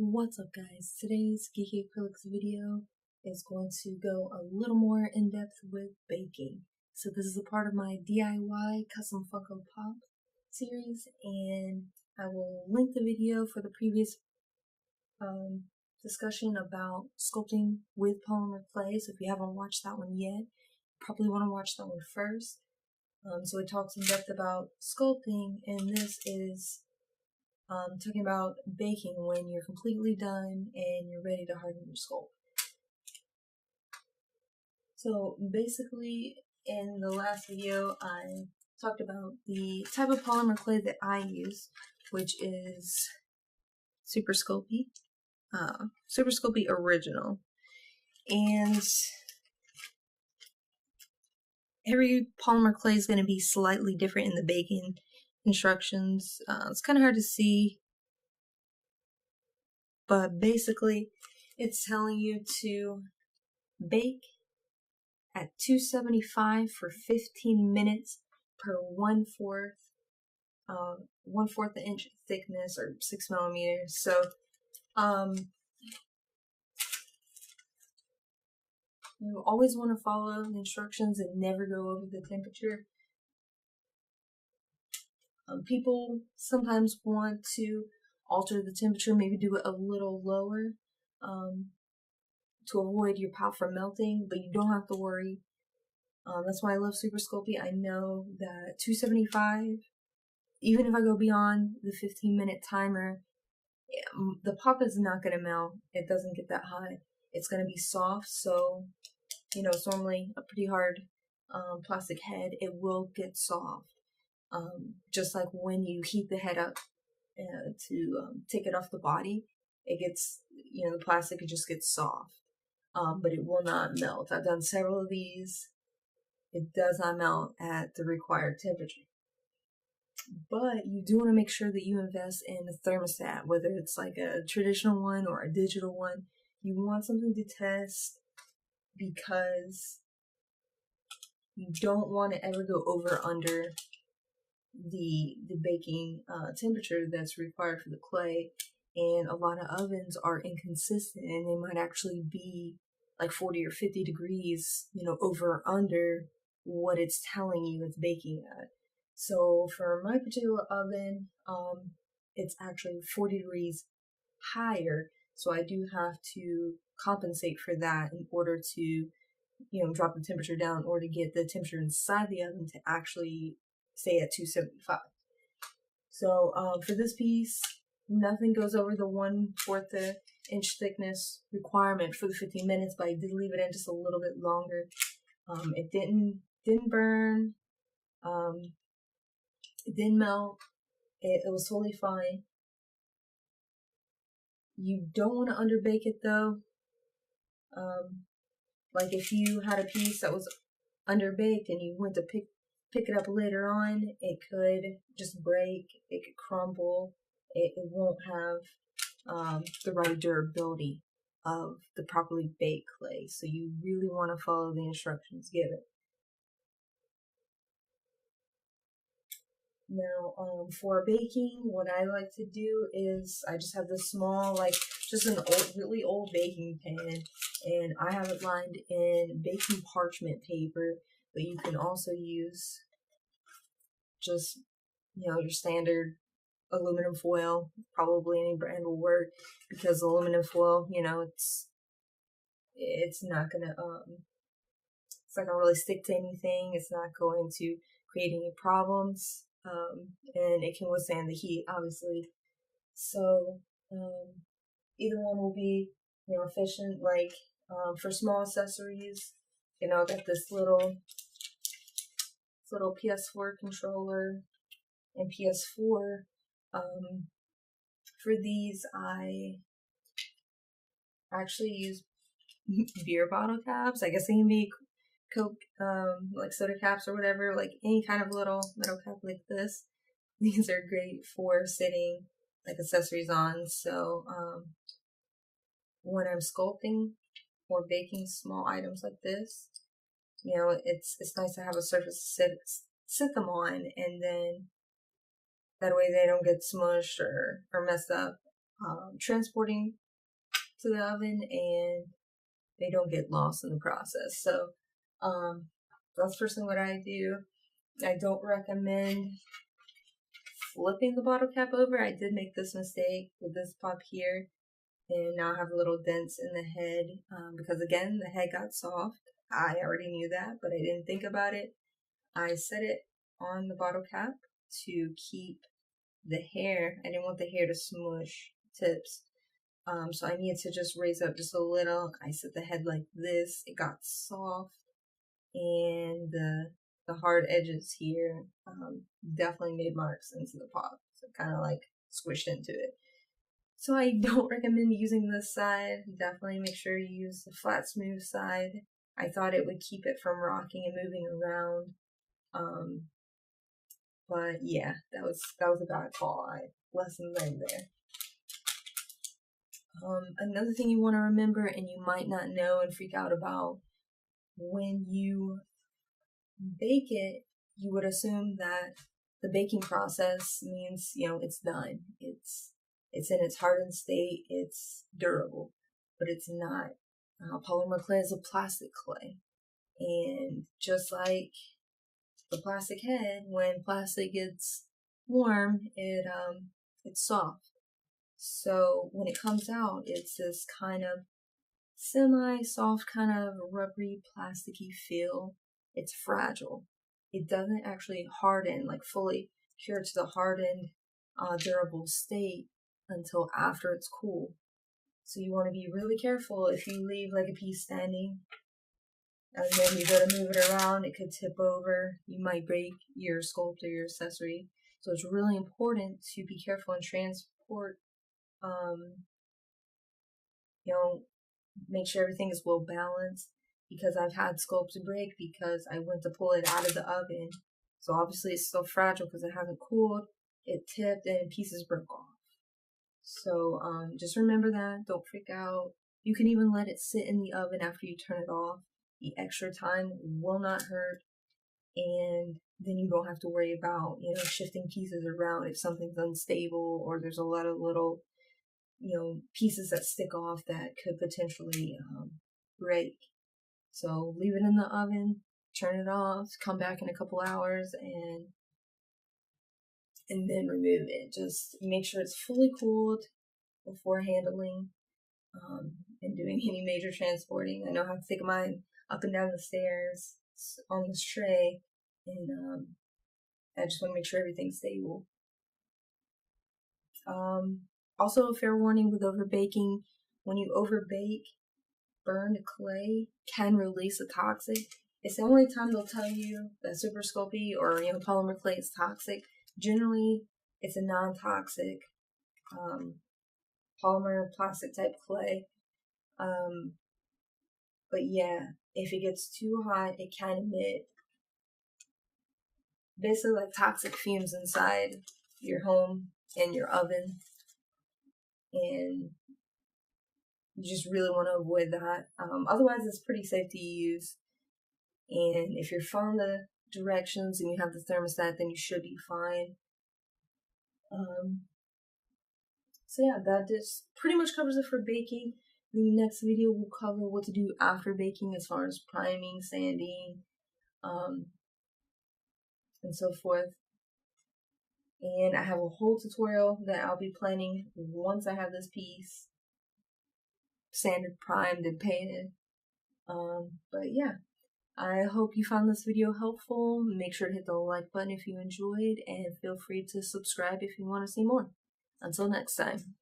What's up guys, today's Geeky Acrylics video is going to go a little more in depth with baking. So this is a part of my DIY custom Funko Pop series, and I will link the video for the previous discussion about sculpting with polymer clay. So if you haven't watched that one yet, you probably want to watch that one first. So it talks in depth about sculpting, and this is talking about baking when you're completely done and you're ready to harden your sculpt. So basically, in the last video, I talked about the type of polymer clay that I use, which is Super Sculpey Original. And every polymer clay is going to be slightly different in the baking instructions. It's kind of hard to see, but basically it's telling you to bake at 275 for 15 minutes per 1/4 inch thickness, or 6 millimeters. So you always want to follow the instructions and never go over the temperature. People sometimes want to alter the temperature, maybe do it a little lower to avoid your pot from melting, but you don't have to worry. That's why I love Super Sculpey. I know that 275, even if I go beyond the 15-minute timer, the pop is not going to melt. It doesn't get that hot. It's going to be soft, so, you know, it's normally a pretty hard plastic head. It will get soft. Just like when you heat the head up to take it off the body, it gets, you know, the plastic, it just gets soft. But it will not melt. I've done several of these. It does not melt at the required temperature. But you do want to make sure that you invest in a thermostat, whether it's like a traditional one or a digital one. You want something to test because you don't want to ever go over under the baking temperature that's required for the clay. And a lot of ovens are inconsistent, and they might actually be like 40 or 50 degrees, you know, over or under what it's telling you it's baking at. So for my particular oven, it's actually 40 degrees higher. So I do have to compensate for that in order to, you know, drop the temperature down, or to get the temperature inside the oven to actually stay at 275. So for this piece, nothing goes over the 1/4 inch thickness requirement for the 15 minutes, but I did leave it in just a little bit longer. It didn't burn. It didn't melt. It was totally fine. You don't want to underbake it though. Like if you had a piece that was underbaked and you went to pick it up later on, it could just break. It could crumble. It won't have the right durability of the properly baked clay. So you really want to follow the instructions given. Now, for baking, what I like to do is I just have this small, like just an really old baking pan, and I have it lined in baking parchment paper, but you can also use just, you know, your standard aluminum foil. Probably any brand will work, because aluminum foil, you know, it's not gonna it's not gonna really stick to anything. It's not going to create any problems, and it can withstand the heat, obviously. So either one will be, you know, efficient. Like for small accessories, you know, I got this little PS4 controller and PS4. For these, I actually use beer bottle caps. I guess they can be Coke, like soda caps or whatever, like any kind of little metal cap like this. These are great for sitting like accessories on. So when I'm sculpting or baking small items like this, you know, it's nice to have a surface to sit them on, and then that way they don't get smushed or messed up transporting to the oven, and they don't get lost in the process. So that's personally what I do. I don't recommend flipping the bottle cap over. I did make this mistake with this pop here, and now I have little dents in the head because, again, the head got soft. I already knew that, but I didn't think about it. I set it on the bottle cap to keep the hair. I didn't want the hair to smush tips. So I needed to just raise up just a little. I set the head like this. It got soft, and the hard edges here definitely made marks into the pop. So kind of like squished into it. So I don't recommend using this side. Definitely make sure you use the flat, smooth side. I thought it would keep it from rocking and moving around. But yeah, that was a bad call. Lesson learned there. Another thing you want to remember, and you might not know and freak out about, when you bake it, you would assume that the baking process means, it's done. It's in its hardened state. It's durable, but it's not. Polymer clay is a plastic clay, and just like the plastic head, when plastic gets warm, it's soft. So when it comes out, it's this kind of semi-soft, kind of rubbery, plasticky feel. It's fragile. It doesn't actually harden, like fully cure to the hardened, durable state until after it's cool. So you want to be really careful if you leave like a piece standing and then you go to move it around, it could tip over. You might break your sculpt or your accessory. So it's really important to be careful and transport, make sure everything is well balanced, because I've had sculpts break because I went to pull it out of the oven. So obviously it's still fragile because it hasn't cooled. It tipped and pieces broke off. So just remember that. Don't freak out. You can even let it sit in the oven after you turn it off. The extra time will not hurt, and then you don't have to worry about, shifting pieces around if something's unstable or there's a lot of little, pieces that stick off that could potentially break. So leave it in the oven, turn it off, come back in a couple hours, and then remove it. Just make sure it's fully cooled before handling and doing any major transporting. I know how to take mine up and down the stairs on this tray, and I just want to make sure everything's stable. Also, a fair warning with overbaking: when you overbake, burned clay can release a toxic. It's the only time they'll tell you that Super Sculpey or polymer clay is toxic. Generally, it's a non-toxic polymer plastic type clay. But yeah, if it gets too hot, it can emit basically like toxic fumes inside your home and your oven, and you just really want to avoid that. Otherwise, it's pretty safe to use. And if you're following the directions and you have the thermostat, then you should be fine. So yeah, that just pretty much covers it for baking. The next video will cover what to do after baking as far as priming, sanding, and so forth. And I have a whole tutorial that I'll be planning once I have this piece sanded, primed, and painted. But yeah, I hope you found this video helpful. Make sure to hit the like button if you enjoyed, and feel free to subscribe if you want to see more. Until next time.